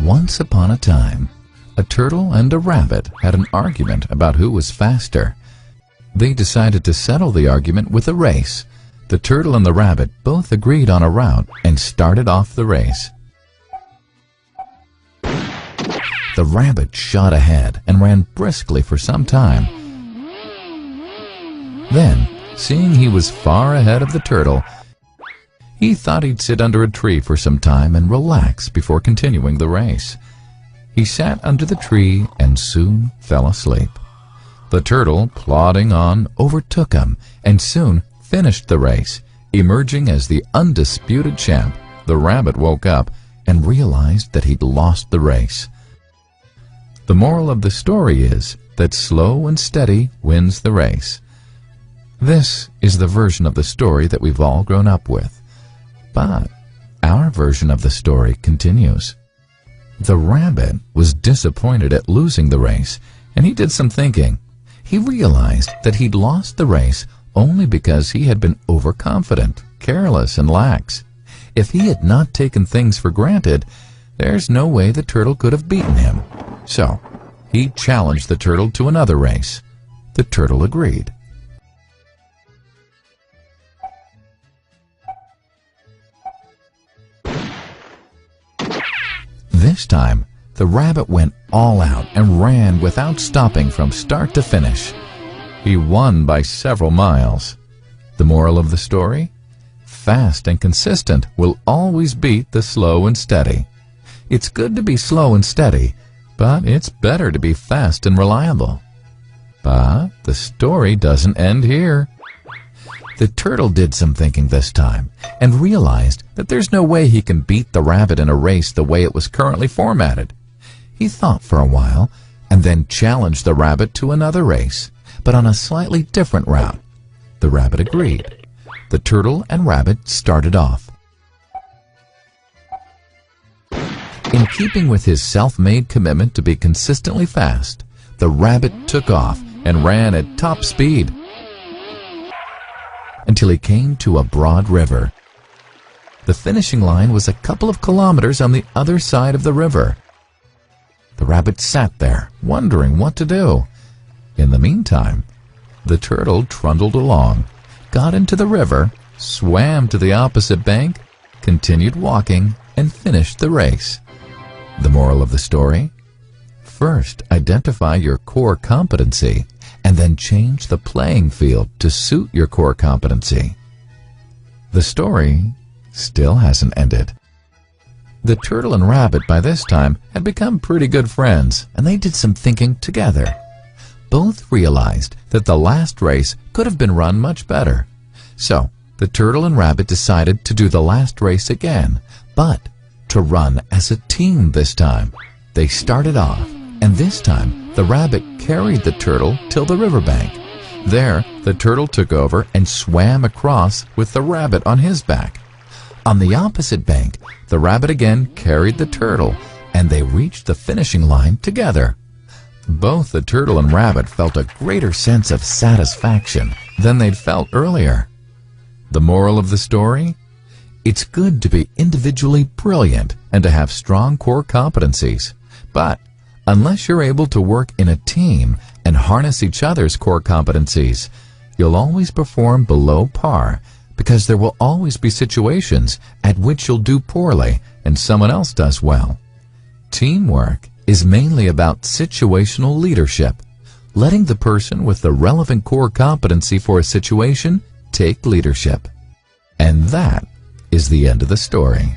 Once upon a time, a turtle and a rabbit had an argument about who was faster. They decided to settle the argument with a race. The turtle and the rabbit both agreed on a route and started off the race. The rabbit shot ahead and ran briskly for some time. Then, seeing he was far ahead of the turtle, he thought he'd sit under a tree for some time and relax before continuing the race. He sat under the tree and soon fell asleep. The turtle, plodding on, overtook him and soon finished the race. Emerging as the undisputed champ, the rabbit woke up and realized that he'd lost the race. The moral of the story is that slow and steady wins the race. This is the version of the story that we've all grown up with. But our version of the story continues. The rabbit was disappointed at losing the race, and he did some thinking. He realized that he'd lost the race only because he had been overconfident, careless, and lax. If he had not taken things for granted, there's no way the turtle could have beaten him. So, he challenged the turtle to another race. The turtle agreed. This time, the rabbit went all out and ran without stopping from start to finish. He won by several miles. The moral of the story? Fast and consistent will always beat the slow and steady. It's good to be slow and steady, but it's better to be fast and reliable. But the story doesn't end here. The turtle did some thinking this time and realized that there's no way he can beat the rabbit in a race the way it was currently formatted. He thought for a while and then challenged the rabbit to another race, but on a slightly different route. The rabbit agreed. The turtle and rabbit started off. In keeping with his self-made commitment to be consistently fast, the rabbit took off and ran at top speed until he came to a broad river. The finishing line was a couple of kilometers on the other side of the river. The rabbit sat there, wondering what to do. In the meantime, the turtle trundled along, got into the river, swam to the opposite bank, continued walking, and finished the race. The moral of the story? First, identify your core competency, and then change the playing field to suit your core competency. The story still hasn't ended. The turtle and rabbit by this time had become pretty good friends, and they did some thinking together. Both realized that the last race could have been run much better. So, the turtle and rabbit decided to do the last race again, but to run as a team this time. They started off, and this time the rabbit carried the turtle till the riverbank. There, the turtle took over and swam across with the rabbit on his back. On the opposite bank, the rabbit again carried the turtle, and they reached the finishing line together. Both the turtle and rabbit felt a greater sense of satisfaction than they'd felt earlier. The moral of the story? It's good to be individually brilliant and to have strong core competencies, but unless you're able to work in a team and harness each other's core competencies, you'll always perform below par, because there will always be situations at which you'll do poorly and someone else does well. Teamwork is mainly about situational leadership, letting the person with the relevant core competency for a situation take leadership. And that is the end of the story.